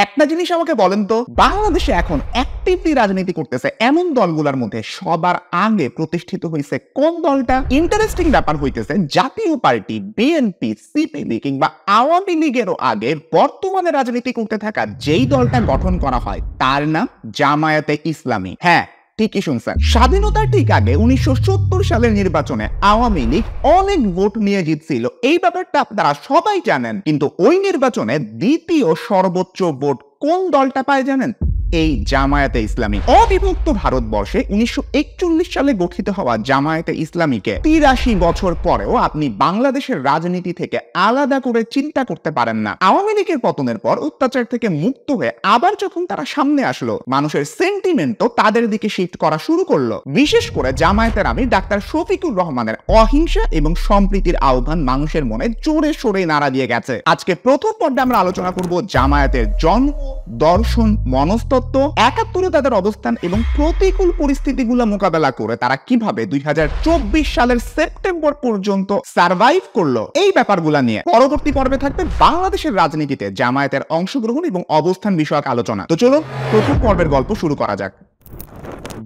একটা জিনিস আমাকে বলেন তো, বাংলাদেশে এখন অ্যাক্টিভলি রাজনীতি করতেছে এমন দলগুলোর মধ্যে সবার আগে প্রতিষ্ঠিত হয়েছে কোন দলটা? ইন্টারেস্টিং ব্যাপার হইতেছে, জাতীয় পার্টি, বিএনপি, সিপিবি কিংবা আওয়ামী লীগেরও আগে বর্তমানে রাজনীতি করতে থাকা যেই দলটা গঠন করা হয় তার নাম জামায়াতে ইসলামী। হ্যাঁ, ঠিকই শুনছেন। স্বাধীনতার ঠিক আগে 1970 সালের নির্বাচনে আওয়ামী লীগ অনেক ভোট নিয়ে জিতছিল, এই ব্যাপারটা আপনারা সবাই জানেন। কিন্তু ওই নির্বাচনে দ্বিতীয় সর্বোচ্চ ভোট কোন দলটা পায় জানেন? এই জামায়াতে ইসলামী। অবিভক্ত ভারতবর্ষে 1941 সালে গঠিত হওয়া জামায়াতে ইসলামীকে 83 বছর পরেও আপনি বাংলাদেশের রাজনীতি থেকে আলাদা করে চিন্তা করতে পারেন না। আওয়ামী লীগের পতনের পর অত্যাচার থেকে মুক্ত হয়ে আবার যখন তারা সামনে আসলো, মানুষের সেন্টিমেন্টও তাদের দিকে শিফট করা শুরু করলো। বিশেষ করে জামায়াতের আমির ডাক্তার শফিকুর রহমানের অহিংসা এবং সম্প্রীতির আহ্বান মানুষের মনে জোরে সোরে নাড়া দিয়ে গেছে। আজকে প্রথম পর্বে আমরা আলোচনা করব জামায়াতের জন্ম, দর্শন, মনস্তত্ত্ব, 71-এ তাদের অবস্থান এবং প্রতিকূল পরিস্থিতিগুলো মোকাবেলা করে তারা কিভাবে 2024 সালের সেপ্টেম্বর পর্যন্ত সার্ভাইভ করলো, এই ব্যাপারগুলো নিয়ে পরবর্তী পর্বে থাকবে বাংলাদেশের রাজনীতিতে জামায়াতের অংশগ্রহণ এবং অবস্থান বিষয়ক আলোচনা। তো চলো প্রথম পর্বের গল্প শুরু করা যাক।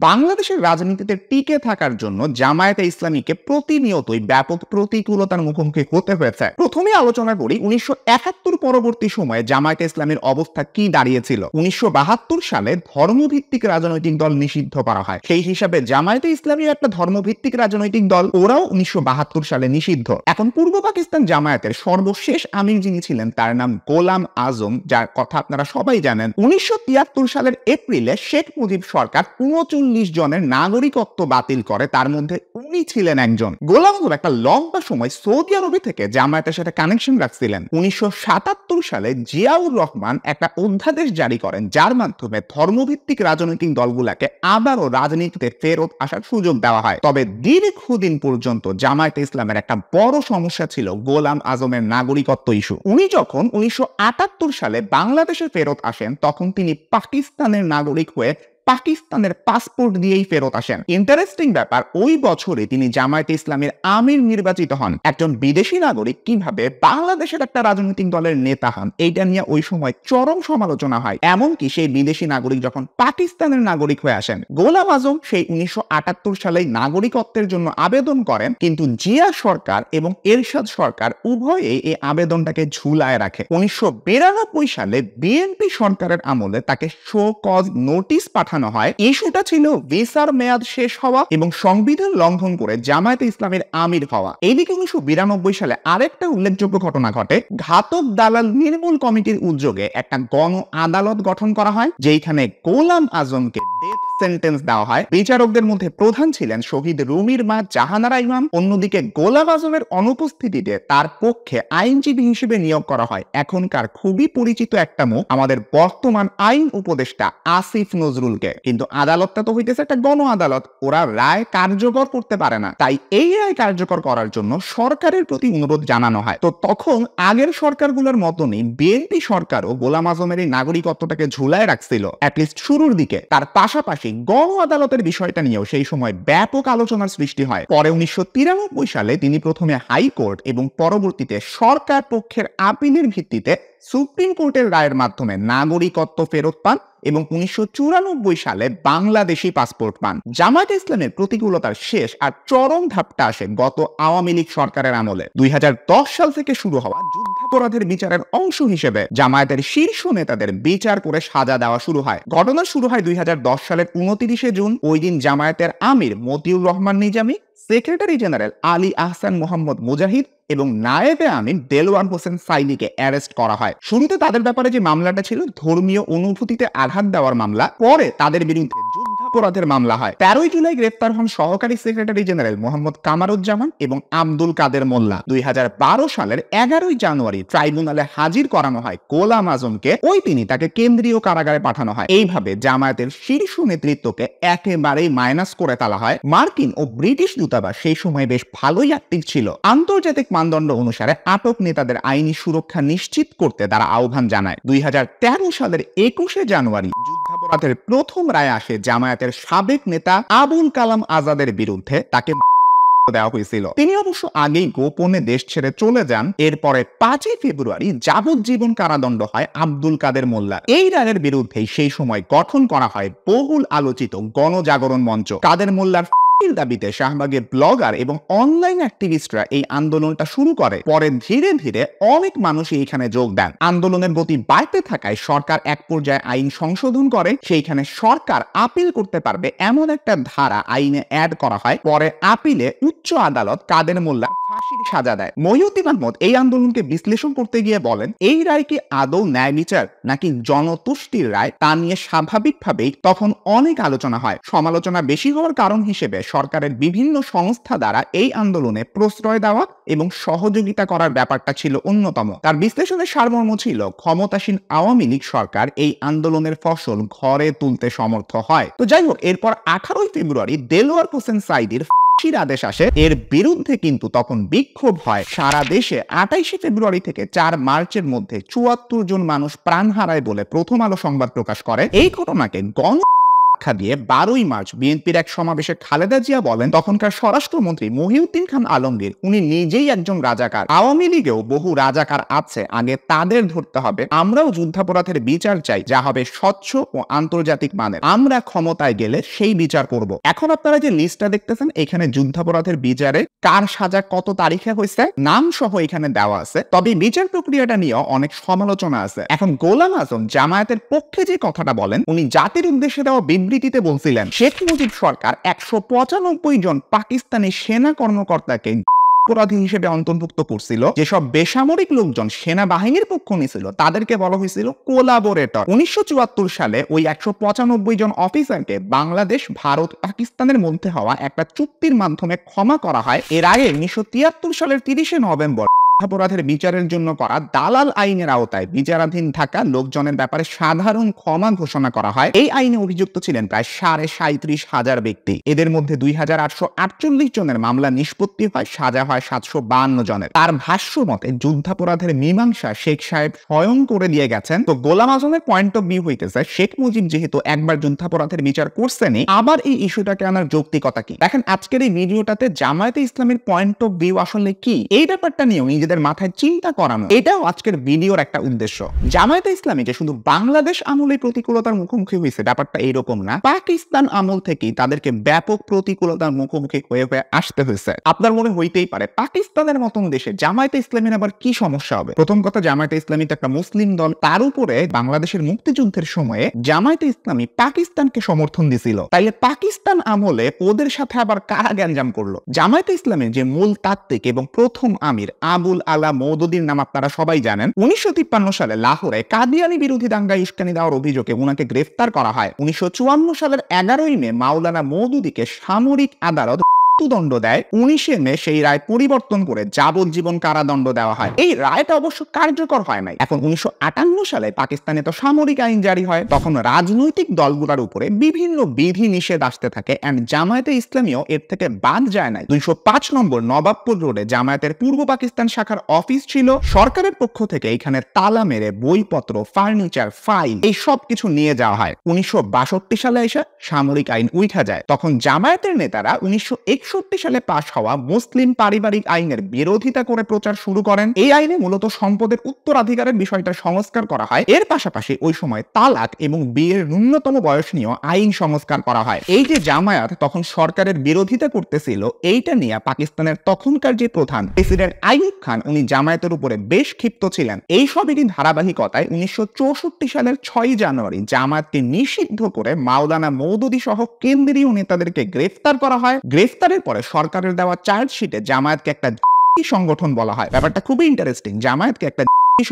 বাংলাদেশের রাজনীতিতে টিকে থাকার জন্য জামায়াতে ইসলামীকে প্রতিনিয়তই ব্যাপক প্রতিকূলতার মুখোমুখি হতে হয়েছে। প্রথমে আলোচনা করি 1971 পরবর্তী সময়ে জামায়াতে ইসলামীর অবস্থা কি দাঁড়িয়েছিল। 1972 সালে ধর্মভিত্তিক রাজনৈতিক দল নিষিদ্ধ করা হয়। সেই হিসাবে জামায়াতে ইসলামী একটা ধর্মভিত্তিক রাজনৈতিক দল, ওরাও 1972 সালে নিষিদ্ধ। এখন পূর্ব পাকিস্তান জামায়াতের সর্বশেষ আমির যিনি ছিলেন তার নাম গোলাম আজম, যার কথা আপনারা সবাই জানেন। 1973 সালের এপ্রিলে শেখ মুজিব সরকার 39 জনের নাগরিকত্ব বাতিল করে, তার মধ্যে উনি ছিলেন একজন। গোলাম আজম একটা লম্বা সময় সৌদি আরবে থেকে জামায়াতের সাথে কানেকশন রাখছিলেন। 1977 সালে জিয়াউর রহমান একটা অধ্যাদেশ জারি করেন, যার মাধ্যমে ধর্মভিত্তিক রাজনৈতিক দলগুলোকে আবারও রাজনীতিতে ফেরত আসার সুযোগ দেওয়া হয়। তবে দীর্ঘদিন পর্যন্ত জামায়াতে ইসলামের একটা বড় সমস্যা ছিল গোলাম আজমের নাগরিকত্ব ইস্যু। উনি যখন 1978 সালে বাংলাদেশে ফেরত আসেন, তখন তিনি পাকিস্তানের নাগরিক হয়ে পাকিস্তানের পাসপোর্ট দিয়েই ফেরত আসেন। ইন্টারেস্টিং ব্যাপার, ওই বছরে তিনি জামায়াতে ইসলামীর আমির নির্বাচিত হন। একজন বিদেশি নাগরিক কিভাবে বাংলাদেশের একটা রাজনৈতিক দলের নেতা হন, এইটা নিয়ে ওই সময় চরম সমালোচনা হয়। এমনকি সেই বিদেশি নাগরিক যখন পাকিস্তানের নাগরিক হয়ে আসেন, গোলাম আজম সেই 1978 সালে নাগরিকত্বের জন্য আবেদন করেন, কিন্তু জিয়া সরকার এবং এরশাদ সরকার উভয়েই এই আবেদনটাকে ঝুলায় রাখে। 1992 সালে বিএনপি সরকারের আমলে তাকে শো কজ নোটিশ পাঠানো হয়। ইস্যুটা ছিল ভিসার মেয়াদ শেষ হওয়া এবং সংবিধান লঙ্ঘন করে জামায়াতে ইসলামের আমির হওয়া। এইদিকে 1992 সালে আরেকটা উল্লেখযোগ্য ঘটনা ঘটে। ঘাতক দালাল নির্মূল কমিটির উদ্যোগে একটা গণ আদালত গঠন করা হয়, যেখানে গোলাম আজমকে ডেথ সেন্টেন্স দেওয়া হয়। বিচারকদের মধ্যে প্রধান ছিলেন শহীদ রুমির মা জাহানারা ইমাম। অন্যদিকে গোলাম আজমের অনুপস্থিতিতে তার পক্ষে আইনজীবী হিসেবে নিয়োগ করা হয় এখনকার খুবই পরিচিত একটা মুখ, আমাদের বর্তমান আইন উপদেষ্টা আসিফ নজরুলকে। কিন্তু আদালতটা তো হইতেছে একটা গণ আদালত, ওরা রায় কার্যকর করতে পারে না। তাই এই রায় কার্যকর করার জন্য সরকারের প্রতি অনুরোধ জানানো হয়। তো তখন আগের সরকারগুলোর মতনই বিএনপি সরকারও গোলাম আজমের এই নাগরিকত্বটাকে ঝুলায় রাখছিল, অ্যাটলিস্ট শুরুর দিকে। তার পাশাপাশি গণ আদালতের বিষয়টা নিয়েও সেই সময় ব্যাপক আলোচনার সৃষ্টি হয়। পরে 1993 সালে তিনি প্রথমে হাইকোর্ট এবং পরবর্তীতে সরকার পক্ষের আপিলের ভিত্তিতে সুপ্রিম কোর্টের রায়ের মাধ্যমে নাগরিকত্ব ফেরত পান এবং 1994 সালে বাংলাদেশি পাসপোর্ট পান। জামায়াতে ইসলামের প্রতিকূলতার শেষ আর চরম ধাপটা আসে গত আওয়ামী লীগ সরকারের আমলে। 2010 সাল থেকে শুরু হওয়া যুদ্ধাপরাধের বিচারের অংশ হিসেবে জামায়াতের শীর্ষ নেতাদের বিচার করে সাজা দেওয়া শুরু হয়। ঘটনা শুরু হয় 2010 সালের 29 জুন। ওই দিন জামায়াতের আমির মতিউর রহমান নিজামী, সেক্রেটারি জেনারেল আলী আহসান মোহাম্মদ মুজাহিদ এবং নায়েবে আমির দেলোয়ার হোসেন সাইদিকে অ্যারেস্ট করা হয়। শুরুতে তাদের ব্যাপারে যে মামলাটা ছিল ধর্মীয় অনুভূতিতে আঘাত দেওয়ার মামলা, পরে তাদের বিরুদ্ধে যুদ্ধাপরাধের মামলা হয়। 13 জুলাই গ্রেফতার হন সহকারী সেক্রেটারি জেনারেল মোহাম্মদ কামারুজ্জামান এবং আব্দুল কাদের মোল্লা। 2012 সালের 11 জানুয়ারি ট্রাইব্যুনালে হাজির করানো হয় গোলাম আজমকে। ওই দিনই তাকে কেন্দ্রীয় কারাগারে পাঠানো হয়। এইভাবে জামায়াতের শীর্ষ নেতৃত্বকে একেবারেই মাইনাস করে তোলা হয়। মার্কিন ও ব্রিটিশ দূতাবাস সেই সময় বেশ ভালোই অ্যাক্টিভ ছিল। আন্তর্জাতিক মানদণ্ড অনুসারে আটক নেতাদের আইনি সুরক্ষা নিশ্চিত করতে তারা আহ্বান জানায়। 2013 সালের 21 জানুয়ারি যুদ্ধাপরাধের প্রথম রায় আসে জামায়াতের সাবেক নেতা আবুল কালাম আজাদের বিরুদ্ধে। তাকে দেওয়া হয়েছিল। তিনি অবশ্য আগেই গোপনে দেশ ছেড়ে চলে যান। এরপরে 5ই ফেব্রুয়ারি যাবজ্জীবন কারাদণ্ড হয় আব্দুল কাদের মোল্লার। এই রায়ের বিরুদ্ধে সেই সময় গঠন করা হয় বহুল আলোচিত গণজাগরণ মঞ্চ। কাদের মোল্লার দাবিতে শাহবাগের ব্লগার এবং অনলাইন অ্যাক্টিভিস্টরা এই আন্দোলনটা শুরু করে। পরে ধীরে ধীরে অনেক মানুষই এখানে যোগ দেন। আন্দোলনের গতি বাড়তে থাকায় সরকার এক পর্যায়ে আইন সংশোধন করে। সেইখানে সরকার আপিল করতে পারবে এমন একটা ধারা আইনে অ্যাড করা হয়। পরে আপিলে উচ্চ আদালত কাদের মোল্লা ফাঁসির সাজা দেয়। মহিউদ্দিন আহমদ এই আন্দোলনকে বিশ্লেষণ করতে গিয়ে বলেন, এই রায় কি আদৌ ন্যায় বিচার নাকি জনতুষ্টির রায় তা নিয়ে স্বাভাবিকভাবেই তখন অনেক আলোচনা হয়। সমালোচনা বেশি হওয়ার কারণ হিসেবে সরকারের বিভিন্ন সংস্থা দ্বারা এই আন্দোলনে প্রশ্রয় দেওয়া এবং সহযোগিতা করার ব্যাপারটা ছিল অন্যতম। তার বিশ্লেষণের সারমর্ম ছিল, ক্ষমতাসীন আওয়ামী লীগ সরকার এই আন্দোলনের ফসল ঘরে তুলতে সমর্থ হয়। তো যাই হোক, এরপর 18ই ফেব্রুয়ারি দেলোয়ার হোসেন সাঈদীর ফাঁসির আদেশ আসে। এর বিরুদ্ধে কিন্তু তখন বিক্ষোভ হয় সারা দেশে। 28শে ফেব্রুয়ারি থেকে 4 মার্চের মধ্যে 74 জন মানুষ প্রাণ হারায় বলে প্রথম আলো সংবাদ প্রকাশ করে। এই ঘটনাকে গণ দিয়ে 12ই মার্চ বিএনপির এক সমাবেশে খালেদা জিয়া বলেন, তখনকার স্বরাষ্ট্রমন্ত্রী মহিউদ্দিন খান আলমগীর উনি নিজেই একজন রাজাকার। আওয়ামী লীগেও বহু রাজাকার আছে, আগে তাদের ধরতে হবে। আমরাও যুদ্ধাপরাধের বিচার চাই, যা হবে স্বচ্ছ ও আন্তর্জাতিক মানের। আমরা ক্ষমতায় গেলে সেই বিচার করব। এখন আপনারা যে লিস্টটা দেখতেছেন, এখানে যুদ্ধাপরাধের বিচারে কার সাজা কত তারিখে হয়েছে নাম সহ এখানে দেওয়া আছে। তবে বিচার প্রক্রিয়াটা নিয়েও অনেক সমালোচনা আছে। এখন গোলাম আজম জামায়াতের পক্ষে যে কথাটা বলেন, উনি জাতির উদ্দেশ্যে দেওয়া বিবৃতিতে বলছিলেন, শেখ মুজিব সরকার 195 জন পাকিস্তানি সেনা কর্মকর্তাকে অপরাধী হিসেবে অন্তর্ভুক্ত করছিল। যেসব বেসামরিক লোকজন সেনাবাহিনীর পক্ষ নিয়েছিল তাদেরকে বলা হয়েছিল কোলাবোরেটর। 1974 সালে ওই 195 জন অফিসারকে বাংলাদেশ, ভারত, পাকিস্তানের মধ্যে হওয়া একটা চুক্তির মাধ্যমে ক্ষমা করা হয়। এর আগে 1973 সালের 30শে নভেম্বর অপরাধের বিচারের জন্য করা দালাল আইনের আওতায় বিচারাধীন থাকা লোকজনের ব্যাপারে সাধারণ ক্ষমা ঘোষণা করা হয়। এই আইনে অভিযুক্ত ছিলেন প্রায় 37,500 ব্যক্তি। এদের মধ্যে 2,848 জনের মামলা নিষ্পত্তি হয়, সাজা হয় 752 জনের। তার ভাষ্য মতে যুদ্ধাপরাধের মীমাংসা শেখ সাহেব স্বয়ং করে দিয়ে গেছেন। তো গোলাম আজমের পয়েন্ট অফ ভিউ হইতেছে, শেখ মুজিব যেহেতু একবার যুদ্ধাপরাধের বিচার করছেনই, আবার এই ইস্যুটাকে আনার যৌক্তিকতা কি? দেখেন, আজকের এই ভিডিওটাতে জামায়াতে ইসলামের পয়েন্ট অফ ভিউ আসলে কি, এই ব্যাপারটা নিয়ে নিজেদের মাথায় চিন্তা করানো, এটাও আজকের ভিডিওর একটা উদ্দেশ্য। জামায়াতে ইসলামী যে শুধু বাংলাদেশ আমলে প্রতিকূলতার মুখোমুখি হয়েছে, ব্যাপারটা এইরকম না। পাকিস্তান আমল থেকেই তাদেরকে ব্যাপক প্রতিকূলতার মুখোমুখি হয়ে আসতে হয়েছে। আপনার মনে হইতেই পারে, পাকিস্তানের মতন দেশে জামায়াতে ইসলামীর আবার কি সমস্যা হবে? প্রথম কথা, জামায়াতে ইসলামী তো একটা মুসলিম দল। তার উপরে বাংলাদেশের মুক্তিযুদ্ধের সময়ে জামায়াতে ইসলামী পাকিস্তানকে সমর্থন দিছিল। তাইলে পাকিস্তান আমলে ওদের সাথে আবার কারা গ্যাঞ্জাম করলো? জামায়াতে ইসলামীর যে মূল তাত্ত্বিক এবং প্রথম আমির আবুল আলা মওদুদীর নাম আপনারা সবাই জানেন। 1953 সালে লাহোরে কাদিয়ানি বিরোধী দাঙ্গায় উস্কানি দেওয়ার অভিযোগে উনাকে গ্রেফতার করা হয়। 1954 সালের 11ই মে মাওলানা মওদুদীকে সামরিক আদালত মৃত্যুদণ্ড দেয়। 19শে মে সেই রায় পরিবর্তন করে যাবজ্জীবন কারাদণ্ড দেওয়া হয়। এই রায়টা অবশ্য কার্যকর হয় নাই। এখন 1958 সালে পাকিস্তানে তো সামরিক আইন জারি হয়। তখন রাজনৈতিক দলগুলোর উপরে বিভিন্ন বিধি নিষেধ আসতে থাকে, এন্ড জামায়াতে ইসলামীও এর থেকে বাদ যায় নাই। 205 নম্বর নবাবপুর রোডে জামায়াতের পূর্ব পাকিস্তান শাখার অফিস ছিল। সরকারের পক্ষ থেকে এখানে তালা মেরে বইপত্র, ফার্নিচার, ফাইল এই সব কিছু নিয়ে যাওয়া হয়। 1962 সালে এসে সামরিক আইন উঠা যায়। তখন জামায়াতের নেতারা 1961 সালে পাশ হওয়া মুসলিম পারিবারিক আইনের বিরোধিতা করে প্রচার শুরু করেন। এই আইনে মূলত সম্পদের উত্তরাধিকারের বিষয়টা সংস্কার করা হয়। এর পাশাপাশি ওই সময় তালাক এবং বিয়ের ন্যূনতম বয়স নিয়েও আইন সংস্কার করা হয়। এই যে জামায়াত তখন সরকারের বিরোধিতা করতেছিল, এইটা নিয়ে পাকিস্তানের তখনকার যে প্রধান প্রেসিডেন্ট আইয়ুব খান, উনি জামায়াতের উপরে বেশ ক্ষিপ্ত ছিলেন। এই সবেরই ধারাবাহিকতায় 1964 সালের 6 জানুয়ারি জামায়াতকে নিষিদ্ধ করে মাওলানা মওদুদী সহ কেন্দ্রীয় নেতাদেরকে গ্রেফতার করা হয়। গ্রেফতারের পরে সরকারের দেওয়া চার্জশিটে জামায়াতকে একটা সংগঠন বলা হয়। ব্যাপারটা খুবই ইন্টারেস্টিং। জামায়াতকে একটা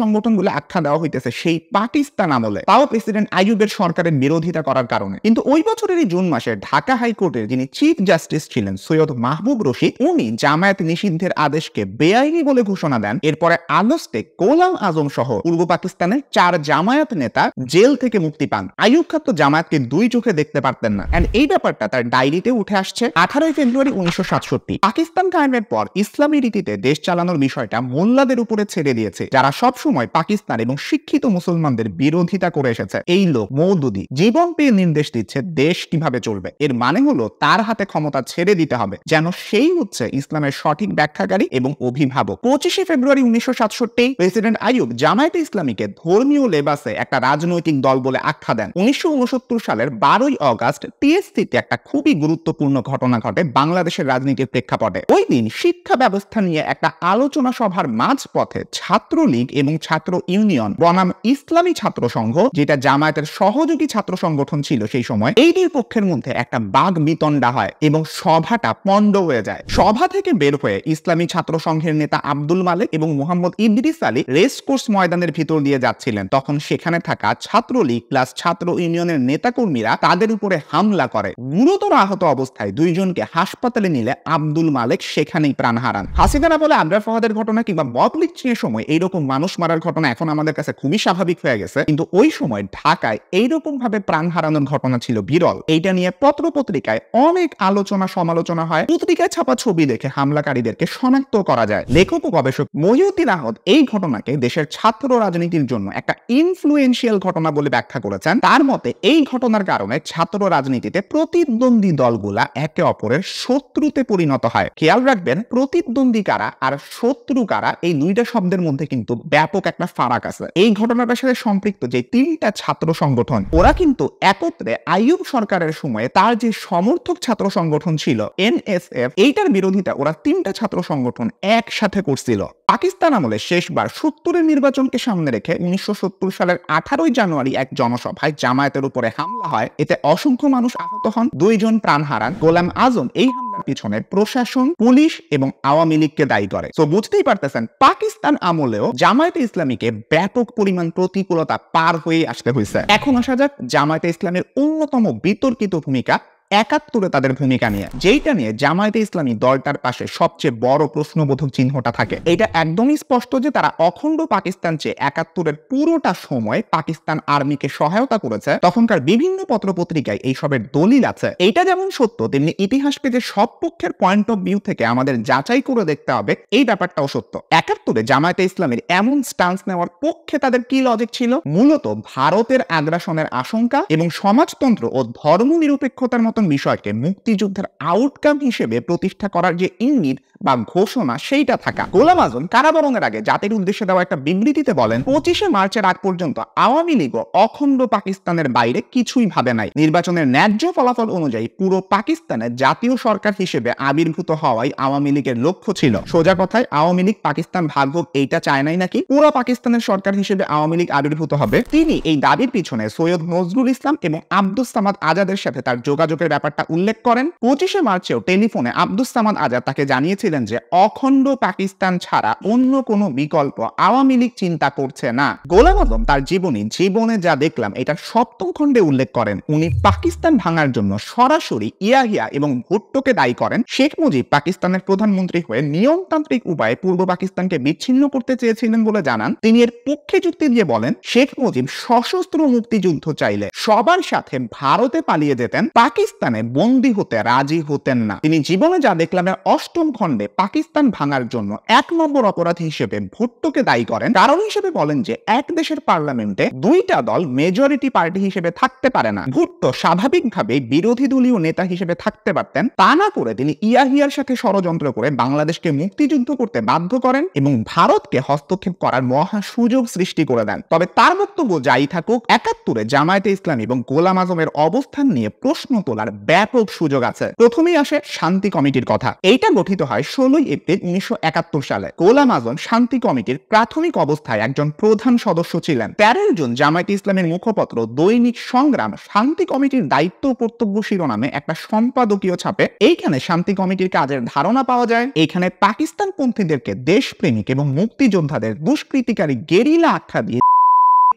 সংগঠন বলে আখ্যা দেওয়া হইতেছে সেই পাকিস্তান আমলে, তাও প্রেসিডেন্ট আইয়ুবের সরকারের বিরোধিতা করার কারণে। কিন্তু ওই বছরেরই জুন মাসে ঢাকা হাইকোর্টের যিনি চিফ জাস্টিস ছিলেন সৈয়দ মাহবুব রশিদ, উনি জামায়াত নিষিদ্ধের আদেশকে বেআইনি বলে ঘোষণা দেন। এরপরে আগস্টে গোলাম আজম সহ পূর্ব পাকিস্তানের 4 জামায়াত নেতা জেল থেকে মুক্তি পান। আইয়ুব খান তো জামায়াতকে 2 চোখে দেখতে পারতেন না, এন্ড এই ব্যাপারটা তার ডায়েরিতে উঠে আসছে। 18 ফেব্রুয়ারি 1967 পাকিস্তান কায়েমের পর ইসলামী রীতিতে দেশ চালানোর বিষয়টা মোল্লাদের উপরে ছেড়ে দিয়েছে, যারা সবসময় পাকিস্তান এবং শিক্ষিত মুসলমানদের বিরোধিতা করে এসেছে। এই লোক মওদুদি জীবন পেয়ে নির্দেশ দিচ্ছে দেশ কিভাবে চলবে। এর মানে হলো তার হাতে ক্ষমতা ছেড়ে দিতে হবে, যেন সেই হচ্ছে ইসলামের সঠিক ব্যাখ্যাকারী এবং অভিভাবক। 25শে ফেব্রুয়ারি 1967 প্রেসিডেন্ট আইয়ুব জামায়াতে ইসলামীকে ধর্মীয় লেবাসে একটা রাজনৈতিক দল বলে আখ্যা দেন। 1969 সালের 12ই অগাস্ট টিএসসিতে একটা খুবই গুরুত্বপূর্ণ ঘটনা ঘটে বাংলাদেশের রাজনীতির প্রেক্ষাপটে। ওই দিন শিক্ষা ব্যবস্থা নিয়ে একটা আলোচনা সভার মাঝপথে ছাত্রলীগ এবং ছাত্র ইউনিয়ন বনাম ইসলামী ছাত্র সংঘ, যেটা জামায়াতের সহযোগী ছাত্র সংগঠন ছিল সেই সময়, এই দুই পক্ষের মধ্যে একটা বাগ বিতণ্ডা হয় এবং সভাটা পণ্ড হয়ে যায়। সভা থেকে বের হয়ে ইসলামী ছাত্র সংঘের নেতা আব্দুল মালেক এবং মোহাম্মদ ইদ্রিস আলী রেসকোর্স ময়দানের ভিতর দিয়ে যাচ্ছিলেন। তখন সেখানে থাকা ছাত্রলীগ প্লাস ছাত্র ইউনিয়নের নেতাকর্মীরা তাদের উপরে হামলা করে। গুরুতর আহত অবস্থায় দুইজনকে হাসপাতালে নিলে আব্দুল মালেক সেখানেই প্রাণ হারান। হাসিনা বলে আবরার ফাহাদের ঘটনা কিংবা মব লিঞ্চিংয়ের সময় এইরকম মানুষ মারার ঘটনা এখন আমাদের কাছে খুবই স্বাভাবিক হয়ে গেছে, কিন্তু ওই সময় ঢাকায় এইরকম ভাবে প্রাণ হারানোর ঘটনা ছিল বিরল। এইটা নিয়ে পত্র পত্রিকায় অনেক আলোচনা সমালোচনা হয়। পত্রিকায় ছাপা ছবি দেখে হামলাকারীদেরকে শনাক্ত করা যায়। লেখক ও গবেষক মহিউদ্দিন আহমদ এই ঘটনাকে দেশের ছাত্র রাজনীতির জন্য একটা ইনফ্লুয়েন্সিয়াল ঘটনা বলে ব্যাখ্যা করেছেন। তার মতে এই ঘটনার কারণে ছাত্র রাজনীতিতে প্রতিদ্বন্দ্বী দলগুলা একে অপরের শত্রুতে পরিণত হয়। খেয়াল রাখবেন, প্রতিদ্বন্দ্বী কারা আর শত্রু কারা এই দুইটা শব্দের মধ্যে কিন্তু ব্যাপক একটা ফারাক আছে। এই ঘটনাটার সাথে সম্পৃক্ত যে তিনটা ছাত্র সংগঠন, ওরা কিন্তু একত্রে আইয়ুব সরকারের সময়ে তার যে সমর্থক ছাত্র সংগঠন ছিল এনএসএফ, এইটার বিরোধিতা ওরা তিনটা ছাত্র সংগঠন একসাথে করছিল। পাকিস্তান আমলে শেষবার 70-এর নির্বাচনকে সামনে রেখে 1970 সালের 18ই জানুয়ারি এক জনসভায় জামায়াতের উপরে হামলা হয়। এতে অসংখ্য মানুষ আহত হন, 2 জন প্রাণ হারান। গোলাম আজম এই হামলার পিছনে প্রশাসন, পুলিশ এবং আওয়ামী লীগকে দায়ী করে। তো বুঝতেই পারতেছেন পাকিস্তান আমলেও জামায়াতে ইসলামীকে ব্যাপক পরিমাণ প্রতিকূলতা পার হয়ে আসতে হয়েছে। এখন আসা যাক জামায়াতে ইসলামের অন্যতম বিতর্কিত ভূমিকা 71-এ তাদের ভূমিকা নিয়ে, যেইটা নিয়ে জামায়াতে ইসলামী দলটার পাশে সবচেয়ে বড় প্রশ্নবোধক চিহ্নটা থাকে। এটা একদমই স্পষ্ট যে তারা অখণ্ড পাকিস্তান চেয়ে 71-এর পুরোটা সময় পাকিস্তান আর্মিকে সহায়তা করেছে। তখনকার বিভিন্ন পত্রপত্রিকায় এইসবের দলিল আছে। এইটা যেমন সত্য, তেমনি ইতিহাস পেজে সব পক্ষের পয়েন্ট অফ ভিউ থেকে আমাদের যাচাই করে দেখতে হবে এই ব্যাপারটাও সত্য। 71-এ জামায়াতে ইসলামীর এমন স্ট্যান্স নেওয়ার পক্ষে তাদের কি লজিক ছিল? মূলত ভারতের আগ্রাসনের আশঙ্কা এবং সমাজতন্ত্র ও ধর্মনিরপেক্ষতার মতো বিষয়কে মুক্তিযুদ্ধের আউটকাম হিসেবে প্রতিষ্ঠা করার যে ইঙ্গিত বা ঘোষণা, সেইটা থাকা। গোলাম আজম কারাবরণের আগে জাতির উদ্দেশ্যে দেওয়া একটা বিবৃতিতে বলেন, 25শে মার্চের আগ পর্যন্ত আওয়ামী লীগ অখণ্ড পাকিস্তানের বাইরে কিছুই ভাবে নাই। নির্বাচনের ন্যায্য ফলাফল অনুযায়ী পুরো পাকিস্তানে জাতীয় সরকার হিসেবে আবির্ভূত হওয়াই আওয়ামী লীগের লক্ষ্য ছিল। সোজা কথায় আওয়ামী লীগ পাকিস্তান ভাগ হোক এইটা চায় নাই নাকি পুরো পাকিস্তানের সরকার হিসেবে আওয়ামী লীগ আবির্ভূত হবে। তিনি এই দাবির পিছনে সৈয়দ নজরুল ইসলাম এবং আব্দুস সামাদ আজাদের সাথে তার যোগাযোগের ব্যাপারটা উল্লেখ করেন। 25শে মার্চেও টেলিফোনে আব্দুস সামাদ আজাদ তাকে জানিয়েছিলেন যে অখণ্ড পাকিস্তান ছাড়া অন্য কোনো বিকল্প আওয়ামী লীগ চিন্তা করছে না। গোলাম আজম তার জীবনে যা দেখলাম এটা 7ম খণ্ডে উল্লেখ করেন। উনি পাকিস্তান ভাঙার জন্য সরাসরি ইয়াহিয়া এবং ভুট্টোকে দায়ী করেন। শেখ মুজিব পাকিস্তানের প্রধানমন্ত্রী হয়ে নিয়মতান্ত্রিক উপায়ে পূর্ব পাকিস্তানকে বিচ্ছিন্ন করতে চেয়েছিলেন বলে জানান। তিনি এর পক্ষে যুক্তি দিয়ে বলেন, শেখ মুজিব সশস্ত্র মুক্তিযুদ্ধ চাইলে সবার সাথে ভারতে পালিয়ে যেতেন, পাকিস্তানে বন্দী হতে রাজি হতেন না। তিনি জীবনে যা দেখলামের 8ম খণ্ডে পাকিস্তান ভাঙার জন্য 1 নম্বর অপরাধী হিসেবে ভুট্টোকে দায়ী করেন। কারণ হিসেবে বলেন যে এক দেশের পার্লামেন্টে দুইটা দল মেজরিটি পার্টি হিসেবে থাকতে পারে না। ভুট্টো স্বাভাবিকভাবে বিরোধী দলীয় নেতা হিসেবে থাকতে পারতেন, তা না করে তিনি ইয়াহিয়ার সাথে ষড়যন্ত্র করে বাংলাদেশকে মুক্তিযুদ্ধ করতে বাধ্য করেন এবং ভারতকে হস্তক্ষেপ করার মহা সুযোগ সৃষ্টি করে দেন। তবে তার বক্তব্য যাই থাকুক, 71-এ জামায়াতে ইসলামী এবং গোলাম আজমের অবস্থান নিয়ে প্রশ্ন তোলার ব্যাপক সুযোগ আছে। প্রথমেই আসে শান্তি কমিটির কথা। এইটা গঠিত হয় 16 এপ্রিল 1971 সালে। গোলাম আজম শান্তি কমিটির প্রাথমিক অবস্থায় একজন প্রধান সদস্য ছিলেন। 13 জুন জামায়াতে ইসলামের মুখপত্র দৈনিক সংগ্রাম শান্তি কমিটির দায়িত্ব ও কর্তব্য শিরোনামে একটা সম্পাদকীয় ছাপে। এইখানে শান্তি কমিটির কাজের ধারণা পাওয়া যায়। এইখানে পাকিস্তান পন্থীদেরকে দেশপ্রেমিক এবং মুক্তিযোদ্ধাদের দুষ্কৃতিকারী গেরিলা আখ্যা দিয়ে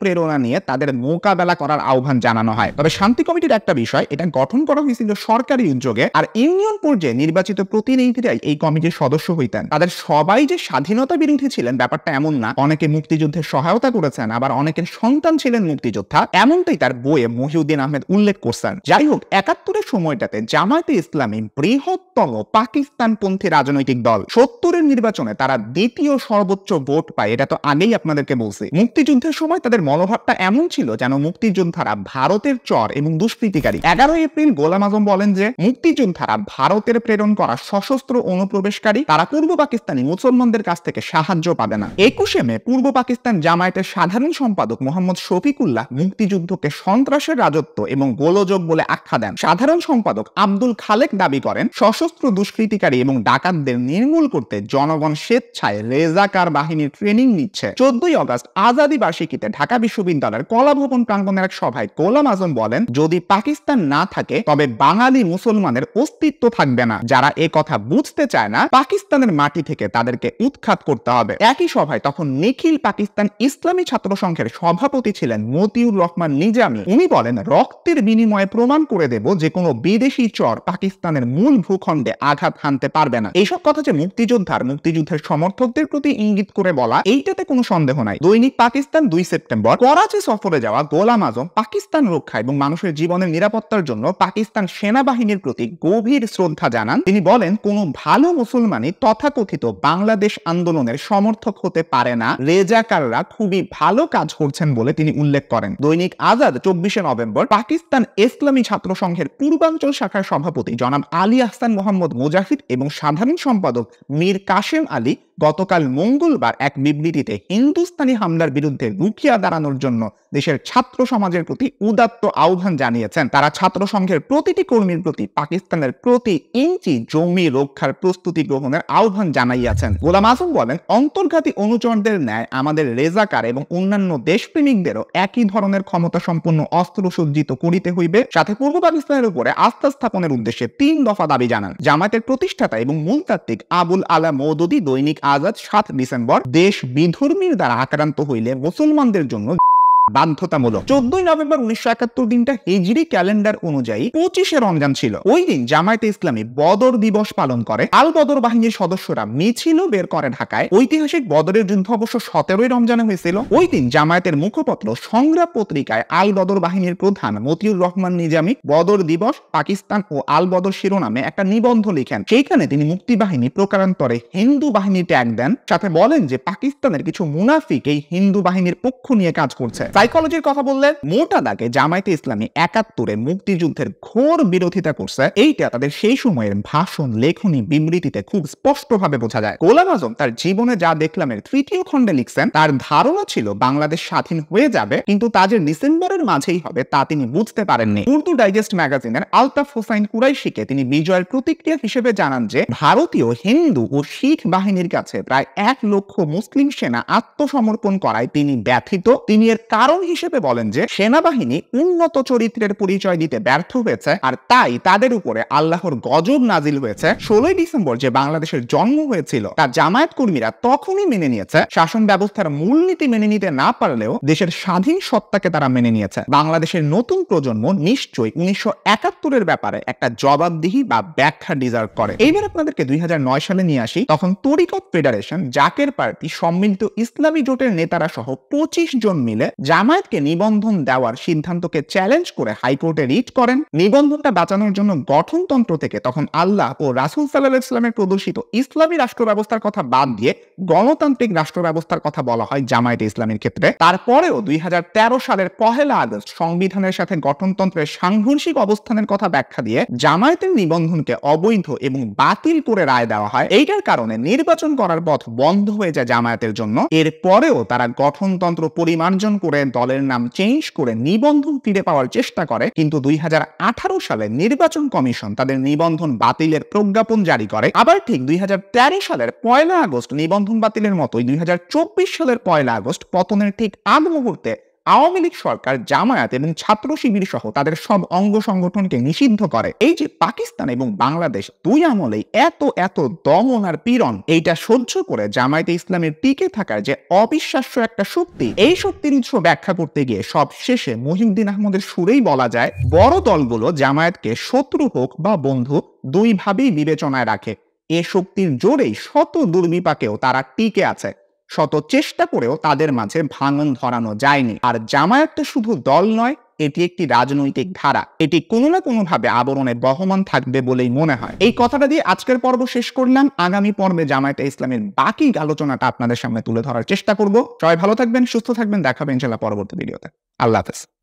প্রেরণা নিয়ে তাদের মোকাবেলা করার আহ্বান জানানো হয়। তবে শান্তি কমিটির একটা বিষয়, এটা গঠন করা হয়েছিল সরকারি উদ্যোগে, আর ইউনিয়ন পর্যায়ে নির্বাচিত প্রতিনিধিরাই এই কমিটির সদস্য হইতেন। তাদের সবাই যে স্বাধীনতা বিরোধী ছিলেন ব্যাপারটা এমন না, অনেকে মুক্তিযুদ্ধে সহায়তা করেছেন, আবার অনেকের সন্তান ছিলেন মুক্তিযোদ্ধা, এমনটাই তার বইয়ে মহিউদ্দিন আহমেদ উল্লেখ করছেন। যাই হোক, ৭১-এর সময়টাতে জামায়াতে ইসলামী বৃহত্তম পাকিস্তানপন্থী রাজনৈতিক দল। ৭০-এর নির্বাচনে তারা দ্বিতীয় সর্বোচ্চ ভোট পায়, এটা তো আগেই আপনাদেরকে বলছি। মুক্তিযুদ্ধের সময় তাদের মনোভাবটা এমন ছিল যেন মুক্তিযোদ্ধারা ভারতের চর এবং দুষ্কৃতিকারী। ১১ এপ্রিল গোলাম আজম বলেন যে মুক্তিযোদ্ধারা ভারতের প্রেরণ করা সশস্ত্র অনুপ্রবেশকারী, তারা পূর্ব পাকিস্তানি মুসলমানদের কাছ থেকে সাহায্য পাবে না। ২১শে মে পূর্ব পাকিস্তান জামায়াতের সাধারণ সম্পাদক মোহাম্মদ শফিকুল্লাহ মুক্তিযুদ্ধকে সন্ত্রাসের রাজত্ব এবং গোলযোগ বলে আখ্যা দেন। সাধারণ সম্পাদক আব্দুল খালেক দাবি করেন সশস্ত্র দুষ্কৃতিকারী এবং ডাকাতদের নির্মূল করতে জনগণ স্বেচ্ছায় রেজাকার বাহিনীর ট্রেনিং নিচ্ছে। ১৪ই আগস্ট আজাদী বার্ষিকীতে ঢাকা বিশ্ববিদ্যালয়ের কলাভবন প্রাঙ্গণের এক সভায় গোলাম আজম বলেন, যদি পাকিস্তান না থাকে তবে বাঙালি মুসলমানের অস্তিত্ব থাকবে না। যারা এ কথা বুঝতে চায় না, পাকিস্তানের মাটি থেকে তাদেরকে উৎখাত করতে হবে। একই সভায় তখন নিখিল পাকিস্তান ইসলামী ছাত্র সংঘের সভাপতি ছিলেন মতিউর রহমান নিজামী। উনি বলেন, রক্তের বিনিময়ে প্রমাণ করে দেব যে কোনো বিদেশি চর পাকিস্তানের মূল ভূখণ্ডে আঘাত হানতে পারবে না। এইসব কথা যে মুক্তিযুদ্ধের সমর্থকদের প্রতি ইঙ্গিত করে বলা, এইটাতে কোনো সন্দেহ নাই। দৈনিক পাকিস্তান ২ সেপ্টেম্বর করাচি সফরে যাওয়া গোলাম আজম পাকিস্তান রক্ষা এবং মানুষের জীবনের নিরাপত্তার জন্য পাকিস্তান সেনাবাহিনীর প্রতি গভীর শ্রদ্ধা জানান। তিনি বলেন, কোন ভালো মুসলমানই তথাকথিত বাংলাদেশ আন্দোলনের সমর্থক হতে পারে না। রেজাকাররা খুবই ভালো কাজ করছেন বলে তিনি উল্লেখ করেন। দৈনিক আজাদ ২৪শে নভেম্বর পাকিস্তান ইসলামী ছাত্র সংঘের পূর্বাঞ্চল শাখার সভাপতি জনাব আলী আহসান মোহাম্মদ মুজাহিদ এবং সাধারণ সম্পাদক মীর কাশেম আলী গতকাল মঙ্গলবার এক বিবৃতিতে হিন্দুস্তানি হামলার বিরুদ্ধে রুখিয়া দাঁড়ানোর জন্য দেশের ছাত্র সমাজের প্রতি উদাত্ত আহ্বান জানিয়েছেন। তারা ছাত্র সংঘের প্রতিটি কর্মীর প্রতি পাকিস্তানের প্রতি ইঞ্চি জমি রক্ষার প্রস্তুতি গ্রহণের আহ্বান জানাইয়াছেন। গোলাম আজম বলেন, অন্তর্ঘাতী অনুচরদের ন্যায় আমাদের রেজাকার এবং অন্যান্য দেশপ্রেমিকদেরও একই ধরনের ক্ষমতা সম্পন্ন অস্ত্র সজ্জিত করিতে হইবে। সাথে পূর্ব পাকিস্তানের উপরে আস্থা স্থাপনের উদ্দেশ্যে ৩ দফা দাবি জানান। জামায়াতের প্রতিষ্ঠাতা এবং মূলতাত্ত্বিক আবুল আলা মওদুদী দৈনিক আজাদ ৭ ডিসেম্বর, দেশ বিধর্মীর দ্বারা আক্রান্ত হইলে মুসলমানদের জন্য বাধ্যতামূলক। ১৪ই নভেম্বর ১৯৭১ দিনটা হিজরি ক্যালেন্ডার অনুযায়ী ২৫শে রমজান ছিল। ওই দিন জামায়াতে ইসলামী বদর দিবস পালন করে। আল বদর বাহিনীর সদস্যরা মিছিলও বের করে ঢাকায়। ঐতিহাসিক বদরের যুদ্ধ অবশ্য ১৭ই রমজানে হয়েছিল। ওই দিন জামায়াতের মুখপত্র সংগ্রাম পত্রিকায় আল বদর বাহিনীর প্রধান মতিউর রহমান নিজামী বদর দিবস পাকিস্তান ও আল বদর শিরোনামে একটা নিবন্ধ লিখেন। সেইখানে তিনি মুক্তি বাহিনী প্রকারান্তরে হিন্দু বাহিনী ট্যাগ দেন, সাথে বলেন যে পাকিস্তানের কিছু মুনাফিক এই হিন্দু বাহিনীর পক্ষ নিয়ে কাজ করছে। সাইকোলজির কথা বললে মোটা দাগে জামায়াতে ইসলামী ৭১-এ মুক্তিযুদ্ধের ঘোর বিরোধিতা করছে। এইটা তাদের সেই সময়ের ভাষণ, লেখনী, বিবৃতিতে খুব স্পষ্টভাবে বোঝা যায়। গোলাম আজম তার জীবনে যা দেখলামের ৩য় খণ্ডে লিখছেন, তার ধারণা ছিল বাংলাদেশ স্বাধীন হয়ে যাবে, কিন্তু তা যে ডিসেম্বরের মাঝেই হবে তা তিনি বুঝতে পারেননি। উর্দু ডাইজেস্ট ম্যাগাজিনের আলতাফ হোসাইন কুরাইশিকে তিনি বিজয়ের প্রতিক্রিয়া হিসেবে জানান যে ভারতীয় হিন্দু ও শিখ বাহিনীর কাছে প্রায় ১ লক্ষ মুসলিম সেনা আত্মসমর্পণ করায় তিনি ব্যথিত। তিনি এর কারণ হিসেবে বলেন যে সেনাবাহিনী উন্নত চরিত্রের পরিচয় দিতে ব্যর্থ হয়েছে, আর তাই তাদের উপরে আল্লাহর গজব নাজিল হয়েছে। ১৬ই ডিসেম্বর যে বাংলাদেশের জন্ম হয়েছিল তা জামায়াত কর্মীরা তখনই মেনে নিয়েছে। শাসন ব্যবস্থার মূলনীতি মেনে নিতে না পারলেও দেশের স্বাধীন সত্তাকে তারা মেনে নিয়েছে। বাংলাদেশের নতুন প্রজন্ম নিশ্চয়ই ১৯৭১-এর ব্যাপারে একটা জবাবদিহি বা ব্যাখ্যা ডিজার্ভ করে। এইবার আপনাদেরকে ২০০৯ সালে নিয়ে আসি। তখন তরিকত ফেডারেশন, জাকের পার্টি, সম্মিলিত ইসলামী জোটের নেতারা সহ ২৫ জন মিলে জামায়াতকে নিবন্ধন দেওয়ার সিদ্ধান্তকে চ্যালেঞ্জ করে হাইকোর্টে রিট করেন। নিবন্ধনটা বাঁচানোর জন্য গঠনতন্ত্র থেকে তখন আল্লাহ ও রাসূল সাল্লাল্লাহু আলাইহি ওয়াসাল্লামের প্রদর্শিত ইসলামী রাষ্ট্র ব্যবস্থার কথা বাদ দিয়ে গণতান্ত্রিক রাষ্ট্র ব্যবস্থার কথা বলা হয় জামায়াতে ইসলামীর ক্ষেত্রে। তারপরেও ২০১৩ সালের ১লা আগস্ট সংবিধানের সাথে গঠনতন্ত্রের সাংঘর্ষিক অবস্থানের কথা ব্যাখ্যা দিয়ে জামায়াতের নিবন্ধনকে অবৈধ এবং বাতিল করে রায় দেওয়া হয়। এইটার কারণে নির্বাচন করার পথ বন্ধ হয়ে যায় জামায়াতের জন্য। এরপরেও তারা গঠনতন্ত্র পরিমার্জন করে দলের নাম চেঞ্জ করে নিবন্ধন ফিরে পাওয়ার চেষ্টা করে, কিন্তু ২০১৮ সালে নির্বাচন কমিশন তাদের নিবন্ধন বাতিলের প্রজ্ঞাপন জারি করে। আবার ঠিক ২০১৩ সালের ১লা আগস্ট নিবন্ধন বাতিলের মতোই ২০২৪ সালের ১লা আগস্ট পতনের ঠিক আগ মুহূর্তে আওয়ামী লীগ সরকার জামায়াত এবং ছাত্র শিবির সহ তাদের সব অঙ্গ সংগঠনকে নিষিদ্ধ করে। এই যে পাকিস্তান এবং বাংলাদেশ দুই আমলেই এত দমন আর পীড়ন, এইটা সহ্য করে জামায়াতে ইসলামের টিকে থাকার যে অবিশ্বাস্য একটা শক্তি, এই শক্তির উৎস ব্যাখ্যা করতে গিয়ে সব শেষে মহিউদ্দিন আহমদের সুরেই বলা যায়, বড় দলগুলো জামায়াতকে শত্রু হোক বা বন্ধু দুই ভাবেই বিবেচনায় রাখে। এ শক্তির জোরেই শত দুর্বিপাকেও তারা টিকে আছে। শত চেষ্টা করেও তাদের মাঝে ভাঙন ধরানো যায়নি। আর জামায়াতটা শুধু দল নয়, এটি একটি রাজনৈতিক ধারা। এটি কোনো না কোনো ভাবে আবরণে বহমান থাকবে বলেই মনে হয়। এই কথাটা দিয়ে আজকের পর্ব শেষ করলাম। আগামী পর্বে জামায়াতে ইসলামের বাকি আলোচনাটা আপনাদের সামনে তুলে ধরার চেষ্টা করব। সবাই ভালো থাকবেন, সুস্থ থাকবেন, দেখাবেন ইনশাআল্লাহ পরবর্তী ভিডিওতে। আল্লাহ হাফেজ।